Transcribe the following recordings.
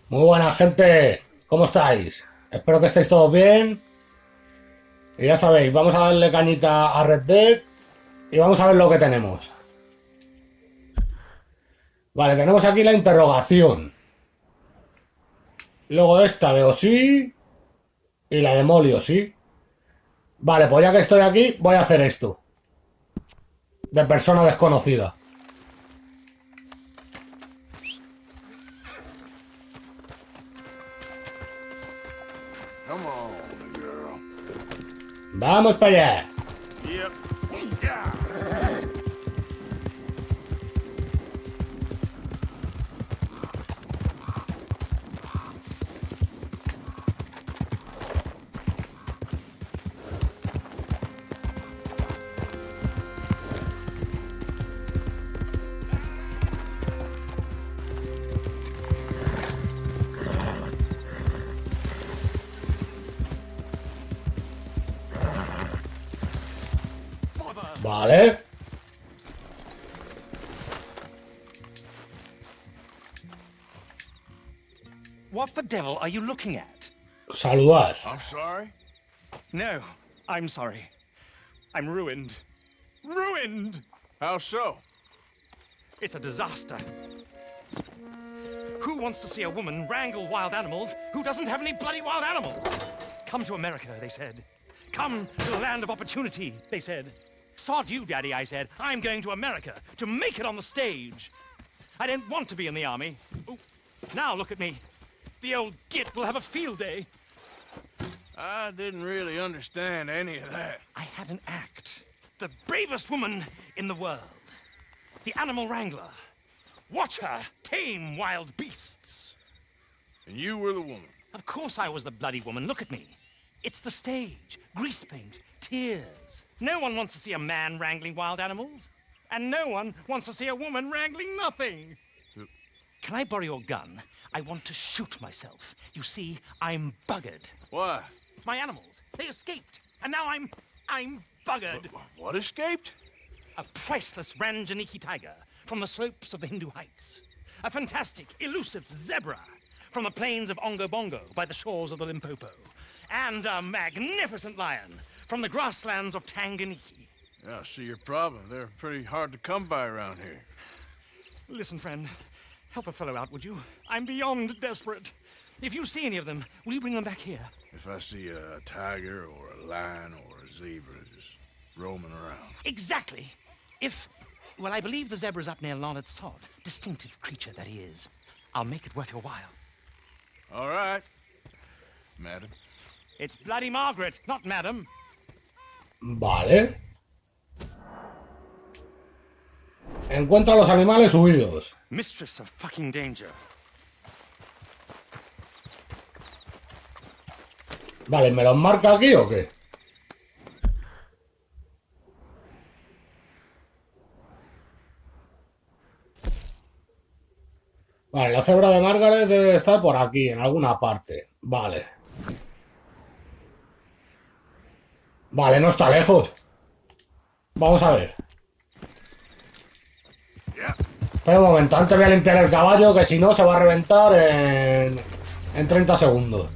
Muy buena gente, ¿cómo estáis? Espero que estéis todos bien. Y ya sabéis, vamos a darle cañita a Red Dead y vamos a ver lo que tenemos. Vale, tenemos aquí la interrogación. Luego esta de Osí y la de Molly Osí. Vale, pues ya que estoy aquí, voy a hacer esto. De persona desconocida. Come on, girl. Vamos para allá. Yep. Yeah. Vale. What the devil are you looking at? Saludar. I'm sorry. No, I'm sorry. I'm ruined. Ruined! How so? It's a disaster. Who wants to see a woman wrangle wild animals who doesn't have any bloody wild animals? Come to America, they said. Come to the land of opportunity, they said. Sod you, Daddy, I said. I'm going to America to make it on the stage. I don't want to be in the army. Ooh, now look at me. The old git will have a field day. I didn't really understand any of that. I had an act. The bravest woman in the world. The animal wrangler. Watch her tame wild beasts. And you were the woman. Of course I was the bloody woman. Look at me. It's the stage. Grease paint. Tears. No one wants to see a man wrangling wild animals. And no one wants to see a woman wrangling nothing. Can I borrow your gun? I want to shoot myself. You see, I'm buggered. Why? My animals, they escaped. And now I'm buggered. What escaped? A priceless Ranjaniki tiger from the slopes of the Hindu Heights. A fantastic, elusive zebra from the plains of Ongo Bongo by the shores of the Limpopo. And a magnificent lion from the grasslands of Tanganyika. Yeah, I see your problem. They're pretty hard to come by around here. Listen, friend, help a fellow out, would you? I'm beyond desperate. If you see any of them, will you bring them back here? If I see a tiger or a lion or a zebra just roaming around. Exactly. Well, I believe the zebra's up near Larned Sod. Distinctive creature that he is. I'll make it worth your while. All right, madam. It's bloody Margaret, not madam. Vale. Encuentra a los animales huidos. Mistress of fucking danger. Vale, ¿me los marca aquí o qué? Vale, la cebra de Margaret debe estar por aquí, en alguna parte. Vale. Vale, no está lejos. Vamos a ver. Espera un momento, antes voy a limpiar el caballo, que si no se va a reventar en 30 segundos.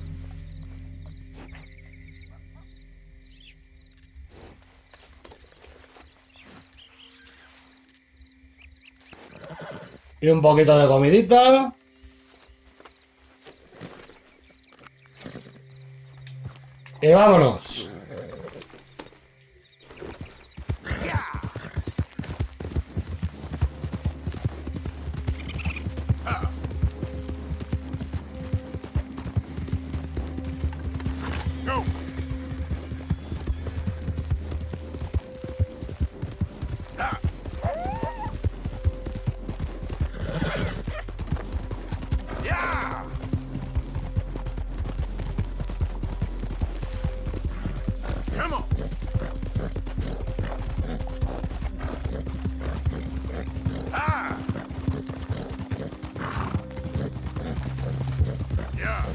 Y un poquito de comidita. Y vámonos. Go! Yeah! Come on! Ah! Yeah!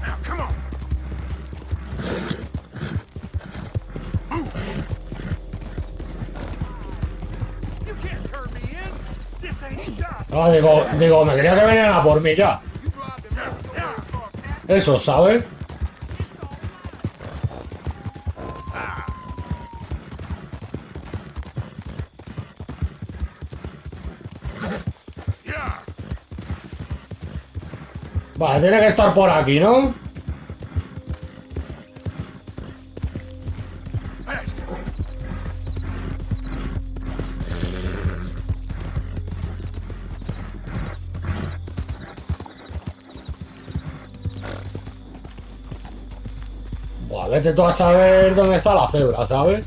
Now, come on! Move! You can't hurry. Ah, digo, me quería que venían a por mí ya. Eso, ¿sabes? Vale, tiene que estar por aquí, ¿no? Buah, vete tú a saber dónde está la cebra, ¿sabes?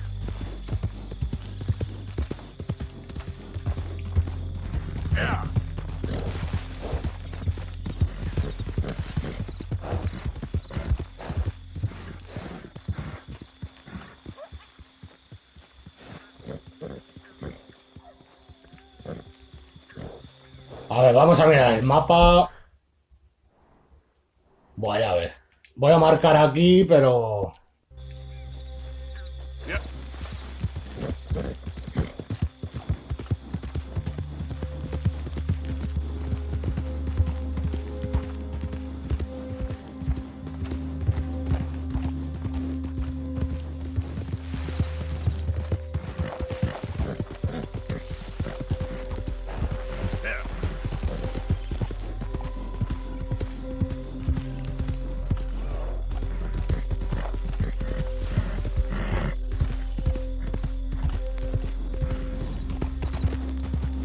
A ver, vamos a mirar el mapa. Voy a ver. Voy a marcar aquí, pero... Yep.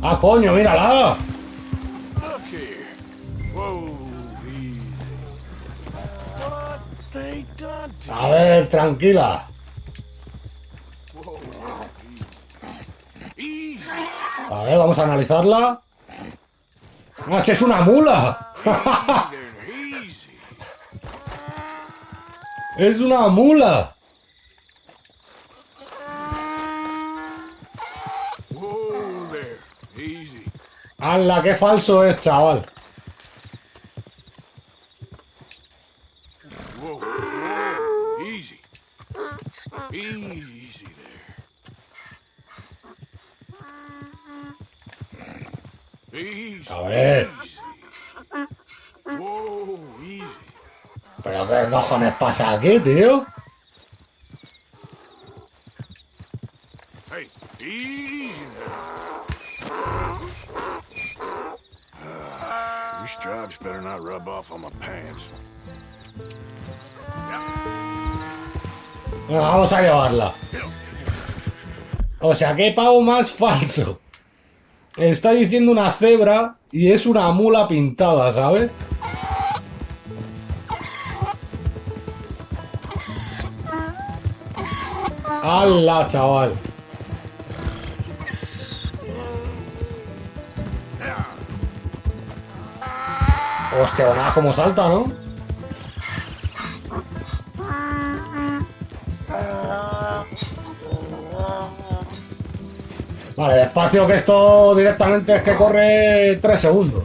¡Ah, coño, mírala! Look here. Whoa, easy. What they done to A ver, tranquila. Whoa, easy. A ver, vamos a analizarla. ¡Ah, es una mula! Easy. ¡Es una mula! Whoa there. Easy. ¡Hala, qué falso es, chaval! Whoa, whoa. Easy. Easy there. Easy. A ver. Easy. Whoa, easy. ¿Pero qué cojones pasa aquí, tío? Hey, easy now. Your stripes better not rub off on my pants. Bueno, vamos a llevarla. O sea, qué pavo más falso. Está diciendo una cebra y es una mula pintada, ¿sabes? ¡Hala, chaval! Hostia, nada, como salta, ¿no? Vale, despacio, que esto directamente es que corre 3 segundos.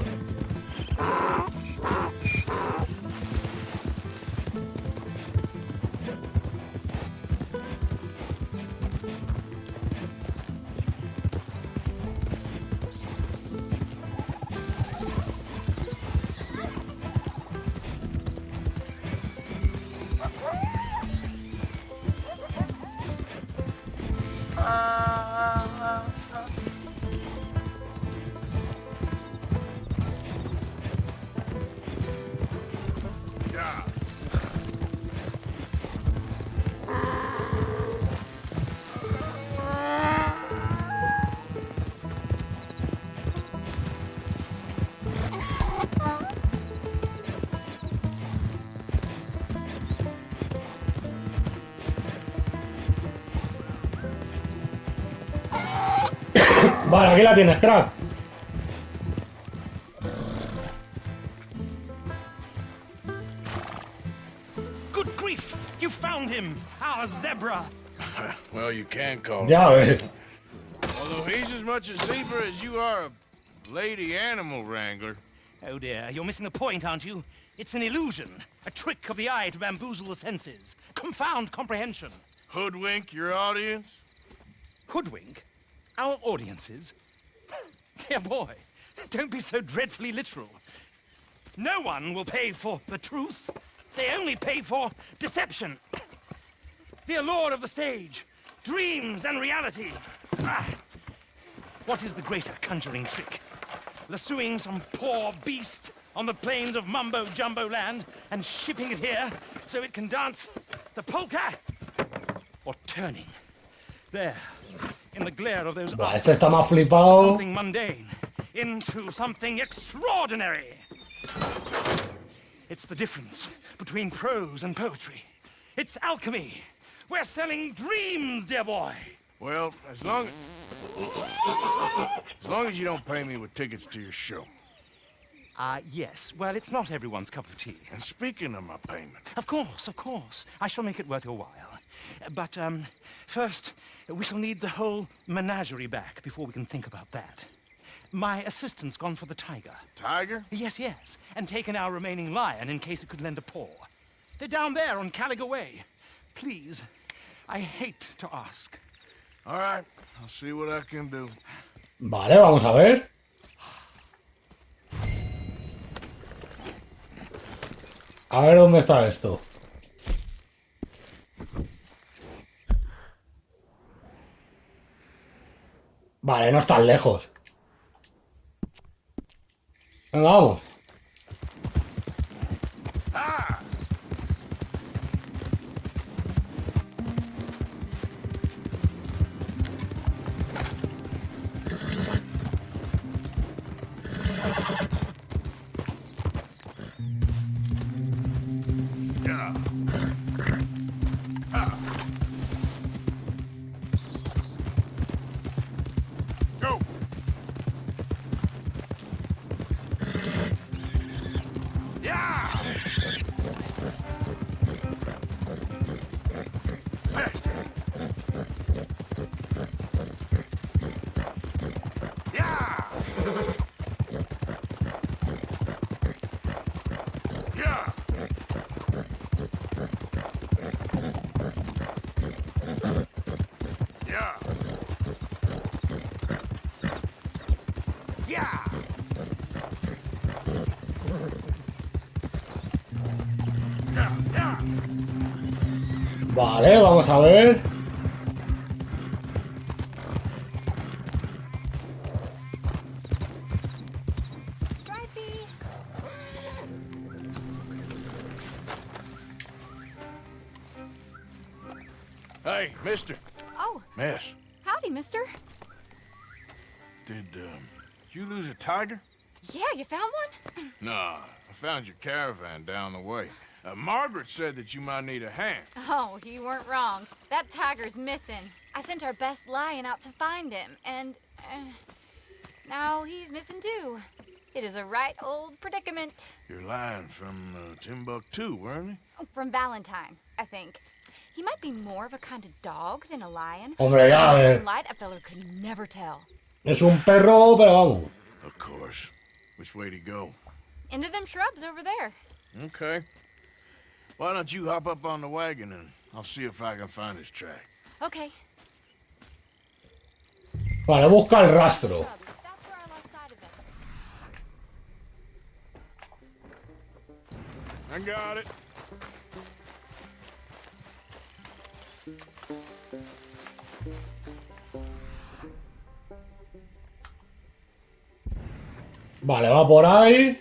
Vale, aquí la tienes, crack. Good grief! You found him! Our zebra! Well, you can call him. Ya ves. Although he's as much a zebra as you are a lady animal wrangler. Oh dear, you're missing the point, aren't you? It's an illusion, a trick of the eye to bamboozle the senses, confound comprehension. Hoodwink your audience? Hoodwink? Our audiences? Dear boy, Don't be so dreadfully literal. No one will pay for the truth. They only pay for deception. The allure of the stage, dreams and reality. Ah. What is the greater conjuring trick? Lassoing some poor beast on the plains of mumbo-jumbo land and shipping it here so it can dance the polka? Or turning there, in the glare of those Bah, este está más flipado. something mundane into something extraordinary. It's the difference between prose and poetry. It's alchemy. We're selling dreams, dear boy. Well, as long as you don't pay me with tickets to your show. Yes. Well, it's not everyone's cup of tea. And speaking of my payment, Of course. I shall make it worth your while. But, first, we shall need the whole menagerie back before we can think about that. My assistant's gone for the tiger. Tiger? Yes, and taken our remaining lion in case it could lend a paw. They're down there on Caliga Way. Please, I hate to ask. All right, I'll see what I can do. Vale, vamos a ver. A ver dónde está esto. Vale, no están lejos. Venga, vamos. Go! Yeah! Faster! Yeah! Yeah! Yeah! Yeah! Yeah! Vale, vamos a ver. Stripey! Hey, mister. Oh, Miss, howdy, mister. did you lose a tiger? Yeah, you found one? Nah, I found your caravan down the way. Margaret said that you might need a hand. Oh, you weren't wrong. That tiger's missing. I sent our best lion out to find him, and now he's missing too. It is a right old predicament. You're lying from Timbuktu, weren't you? From Valentine, I think. He might be more of a kind of dog than a lion. Hombre, ya, In a ver. light, a fella could never tell. Es un perro, pero vamos. Of course. Which way to go? Into them shrubs over there. Okay. Why don't you hop up on the wagon and I'll see if I can find his track. Okay. Vale, busca el rastro. That's where I lost sight of it. I got it. Vale, va por ahí.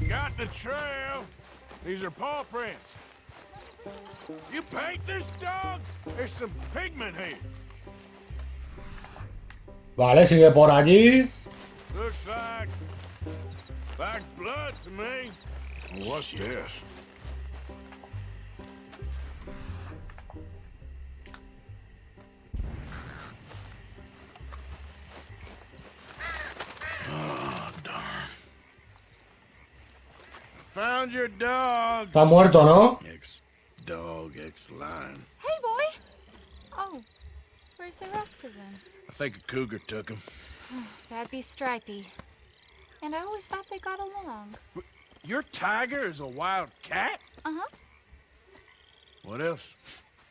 Got the trail. These are paw prints. You paint this dog? There's some pigment here. Vale, sigue por allí. Looks like blood to me. What's this? Oh, darn. Found your dog. Está muerto, ¿no? Ex-dog, ex-lion. Hey, boy! Oh, where's the rest of them? I think a cougar took him. That'd be Stripey. And I always thought they got along. Your tiger is a wild cat? Uh-huh. What else?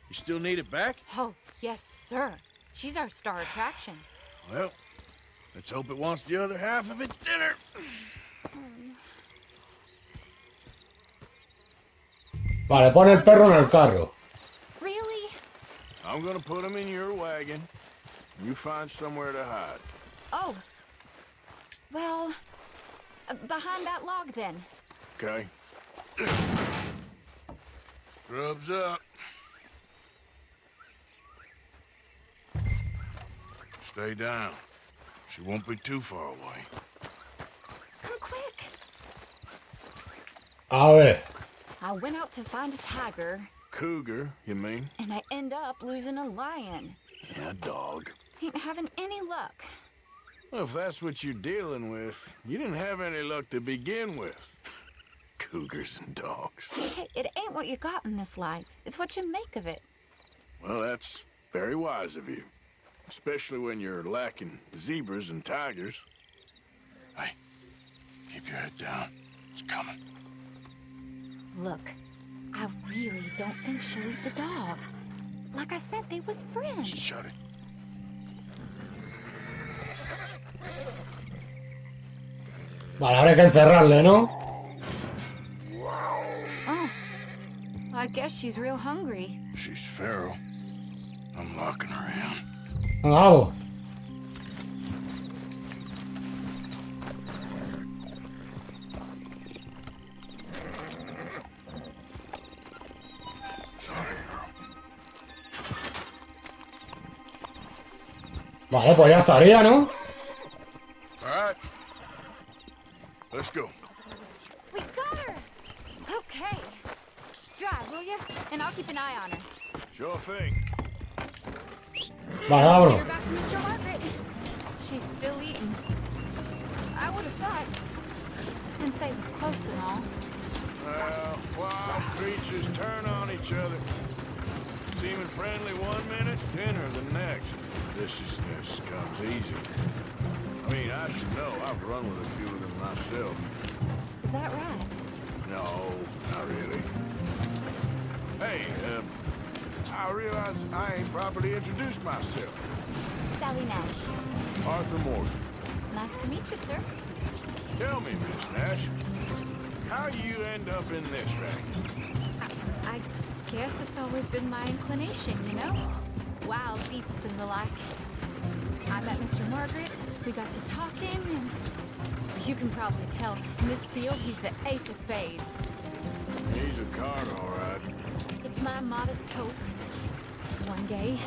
You still need it back? Oh, yes, sir. She's our star attraction. Well, Let's hope it wants the other half of its dinner. Vale, pon el perro en el carro. Really? I'm gonna put him in your wagon. You find somewhere to hide. Oh. Well, behind that log then. Okay? Grub's up. Stay down. She won't be too far away. Come quick. A ver. I went out to find a tiger, Cougar, you mean? and I end up losing a lion. Yeah, dog. Ain't having any luck. Well, if that's what you're dealing with, you didn't have any luck to begin with. Cougars and dogs. Hey, it ain't what you got in this life. It's what you make of it. Well, that's very wise of you. Especially when you're lacking zebras and tigers. Hey, keep your head down. It's coming. Look, I really don't think she'll eat the dog. Like I said, they was friends. Shut it. Vale, ahora hay que encerrarle, ¿no? Oh, I guess she's real hungry. She's feral. I'm locking her in. Venga, vamos. Sorry, girl. Vale, pues ya estaría, ¿no? All right. Let's go. We got her! Okay. Drive, will you? And I'll keep an eye on her. Sure thing. Vale, Get vámonos. her back to Mr. Margaret. She's still eating. I would have thought, since they was close and all. Well, wild creatures turn on each other. Seeming friendly one minute, dinner the next. Viciousness comes easy. I mean, I should know. I've run with a few of them myself. Is that right? No, not really. Hey, I realize I ain't properly introduced myself. Sally Nash. Arthur Morgan. Nice to meet you, sir. Tell me, Miss Nash, how you end up in this racket? I guess it's always been my inclination, you know? Wild beasts and the like. I met Mr. Margaret, we got to talking, and you can probably tell, in this field, he's the ace of spades. He's a card, all right. It's my modest hope, one day,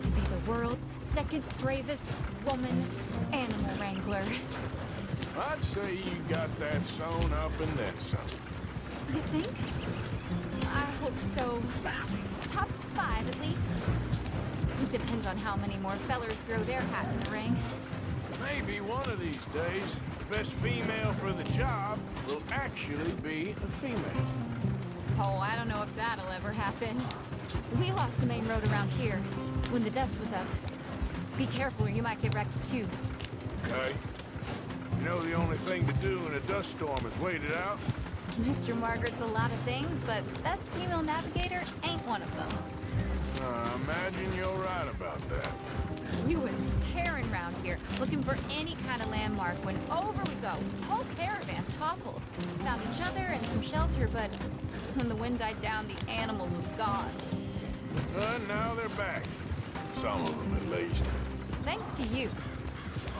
to be the world's second bravest woman animal wrangler. I'd say you got that sewn up and then some. You think? I hope so. Top 5, at least. Depends on how many more fellers throw their hat in the ring. Maybe one of these days, the best female for the job will actually be a female. Oh, I don't know if that'll ever happen. We lost the main road around here when the dust was up. Be careful or you might get wrecked too. Okay? You know the only thing to do in a dust storm is wait it out? Mr. Margaret's a lot of things, but best female navigator ain't one of them. I imagine you're right about that. We was tearing around here, looking for any kind of landmark when over we go. Whole caravan toppled. Found each other and some shelter, but when the wind died down, the animals was gone. And now they're back. Some of them, at least. Thanks to you.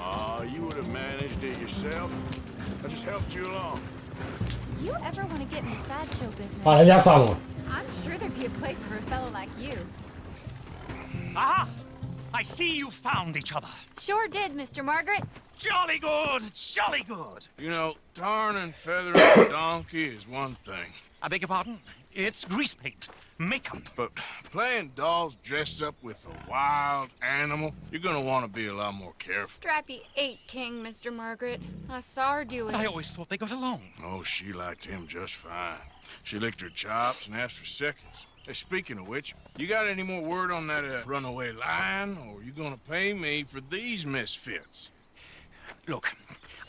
Aw, you would have managed it yourself. I just helped you along. You ever want to get in the sideshow business? Vale, ya estamos. I'm sure there'd be a place for a fellow like you. Aha! I see you found each other. Sure did, Mr. Margaret. Jolly good, jolly good. You know, tarring and feathering a donkey is one thing. I beg your pardon? It's grease paint, makeup. But playing dolls dressed up with a wild animal, you're gonna want to be a lot more careful. Strappy ate King, Mr. Margaret. I saw her do it. I always thought they got along. Oh, she liked him just fine. She licked her chops and asked for seconds. Hey, speaking of which, you got any more word on that runaway lion, or you gonna pay me for these misfits? Look,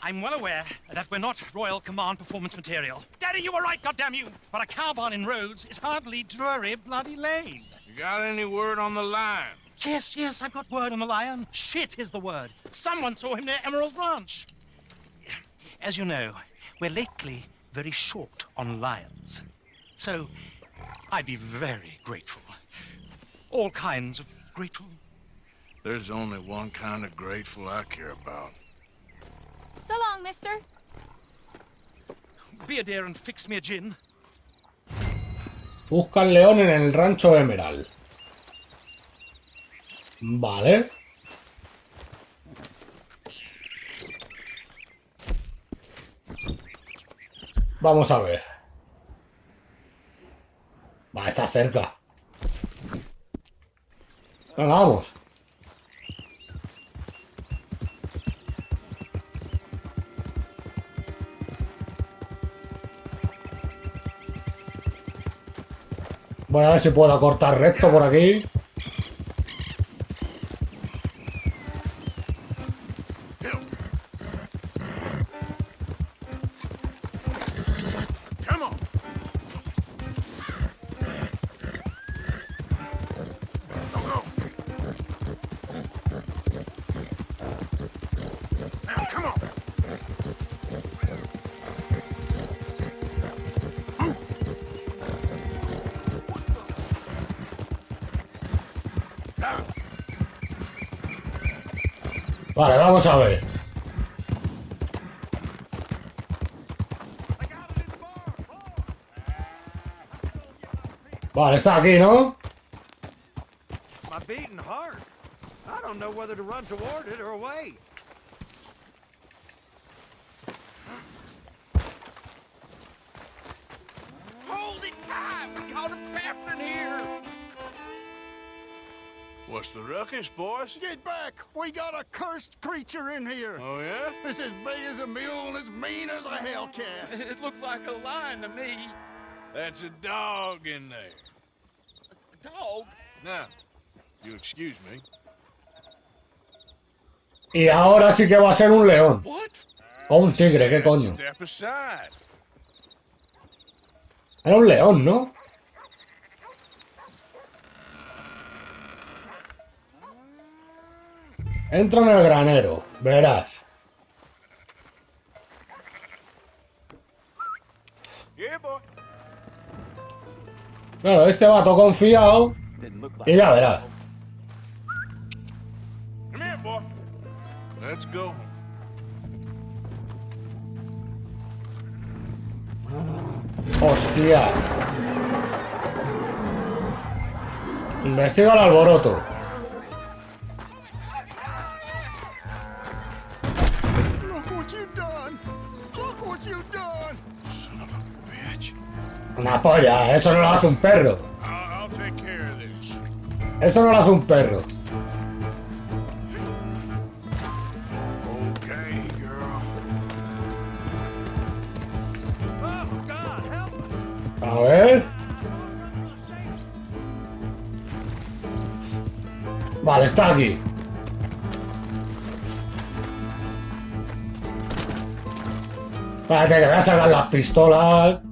I'm well aware that we're not Royal Command performance material. Daddy, you were right, goddamn you! But a cow barn in Rhodes is hardly Drury Bloody Lane. You got any word on the lion? Yes, yes, I've got word on the lion. Shit is the word. Someone saw him near Emerald Ranch. As you know, we're lately very short on lions. So, I'd be very grateful. All kinds of grateful. There's only one kind of grateful I care about. So long, mister. Be a dear and fix me a gin. Busca al león en el rancho Emerald. Vale. Vamos a ver. Va, está cerca. Venga, vamos. Voy a ver si puedo cortar recto por aquí. Come on. Go, go. Now, come on. Vale, vamos a ver. Vale, está aquí, ¿no? My beating heart. I don't know whether to run toward it or away. Hold it tight! We caught him trapped in here! What's the ruckus, boys? Get back! We got a cursed creature in here! Oh, yeah? It's as big as a mule and as mean as a hellcat. It looks like a lion to me. That's a dog in there. Dog? Now, you excuse me. Y ahora sí que va a ser un león. What? O un tigre, ¿qué coño? Step aside. Era un león, ¿no? Entra en el granero, verás. Yeah, boy. Claro, este vato confiado. Y ya verás. Come here, boy. Let's go. Hostia. Investiga el alboroto. Look what you done! Look what you done! Son of a bitch. Una polla, eso no lo hace un perro. I'll take care of this. Eso no lo hace un perro. Okay, girl. Oh, God, help me! A ver. Vale, está aquí. Espérate, que voy a sacar las pistolas.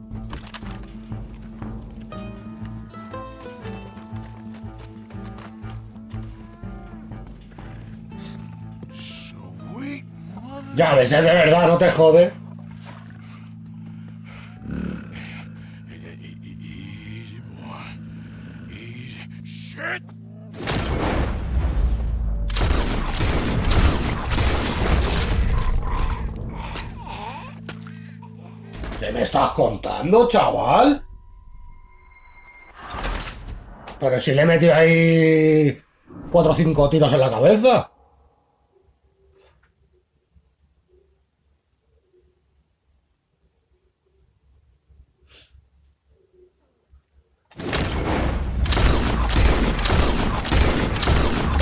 Sweet mother. Ya ves, es de verdad, no te jode. Easy, boy. Easy. Shit! ¿Qué me estás contando, chaval? Pero si le he metido ahí 4 o 5 tiros en la cabeza.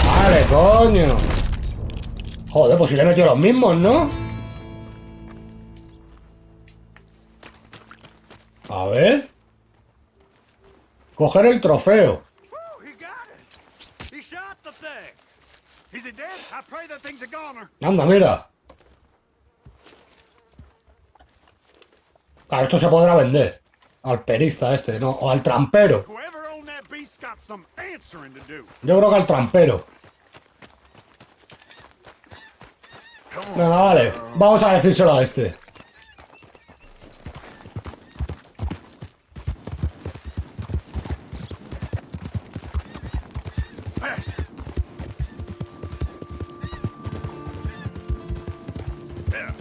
Vale, coño. Joder, pues si le he metido los mismos, ¿no? A ver. Coger el trofeo. Oh, he got it! He shot the thing! Is it dead? I pray that thing's a goner. Anda, mira. Claro, esto se podrá vender. Al perista este, ¿no? O al trampero. Whoever owned that beast got some answering to do. Yo creo que al trampero. Venga, vale. Vamos a decírselo a este. Faster. There.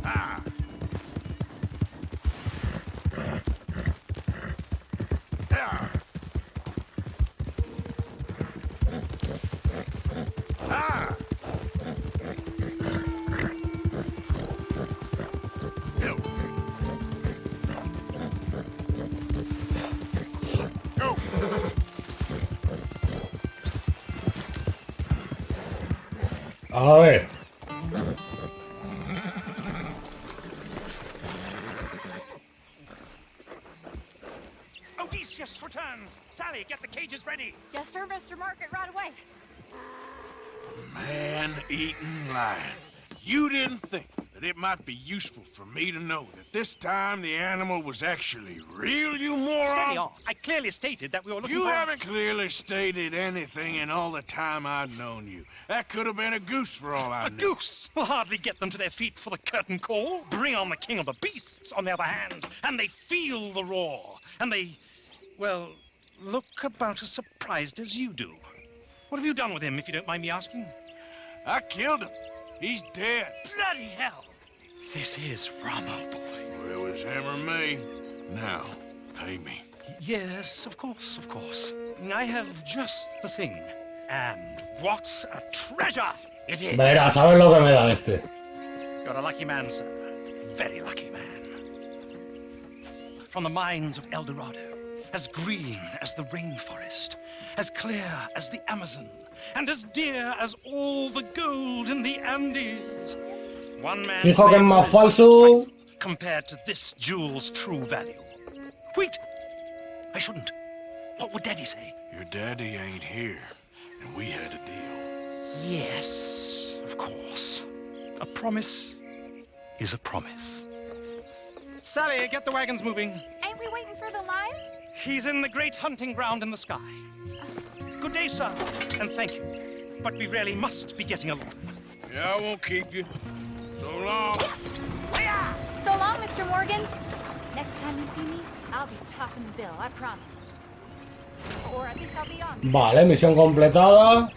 Ah. There. Ah. Go. Go. A ver. Odysseus returns. Sally, get the cages ready. Yes, sir, Mr. Margaret, right away. Man-eating lion. You didn't think that it might be useful for me to know that this time the animal was actually real, you moron? Steady on. I clearly stated that we were looking You for... haven't clearly stated anything in all the time I've known you. That could have been a goose for all I A knew. goose will hardly get them to their feet for the curtain call. Bring on the king of the beasts, on the other hand, and they feel the roar. And they, well, look about as surprised as you do. What have you done with him, if you don't mind me asking? I killed him. He's dead. Bloody hell! This is Ramo, boy. Well, it was him or me. Now, pay me. Yes, of course, of course. I have just the thing. And what a treasure it is! Verás, ¿sabes lo que me da este? You're a lucky man, sir. Very lucky man. From the mines of El Dorado, as green as the rainforest, as clear as the Amazon, and as dear as all the gold in the Andes. One man Fijo que es más falso. compared to this jewel's true value. Wait! I shouldn't. What would Daddy say? Your daddy ain't here, and we had a deal. Yes, of course. A promise is a promise. Sally, get the wagons moving. Ain't we waiting for the lion? He's in the great hunting ground in the sky. Good day, sir, and thank you. But we really must be getting along. Yeah, I won't keep you. So long. So long, Mr. Morgan. Next time you see me, I'll be topping the bill, I promise. Or at least I'll be on. Vale, misión completada.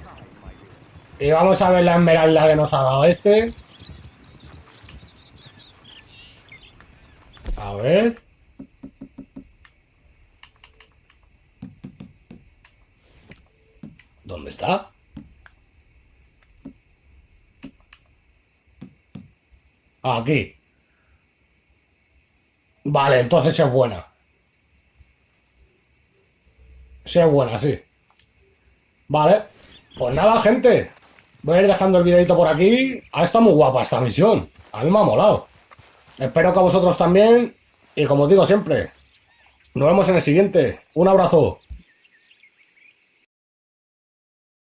Y vamos a ver la esmeralda que nos ha dado este. A ver. ¿Dónde está? Aquí. Vale, entonces es buena. Sí, es buena, sí. Vale. Pues nada, gente. Voy a ir dejando el videito por aquí. Ha estado muy guapa esta misión. A mí me ha molado. Espero que a vosotros también. Y como os digo siempre, nos vemos en el siguiente. Un abrazo.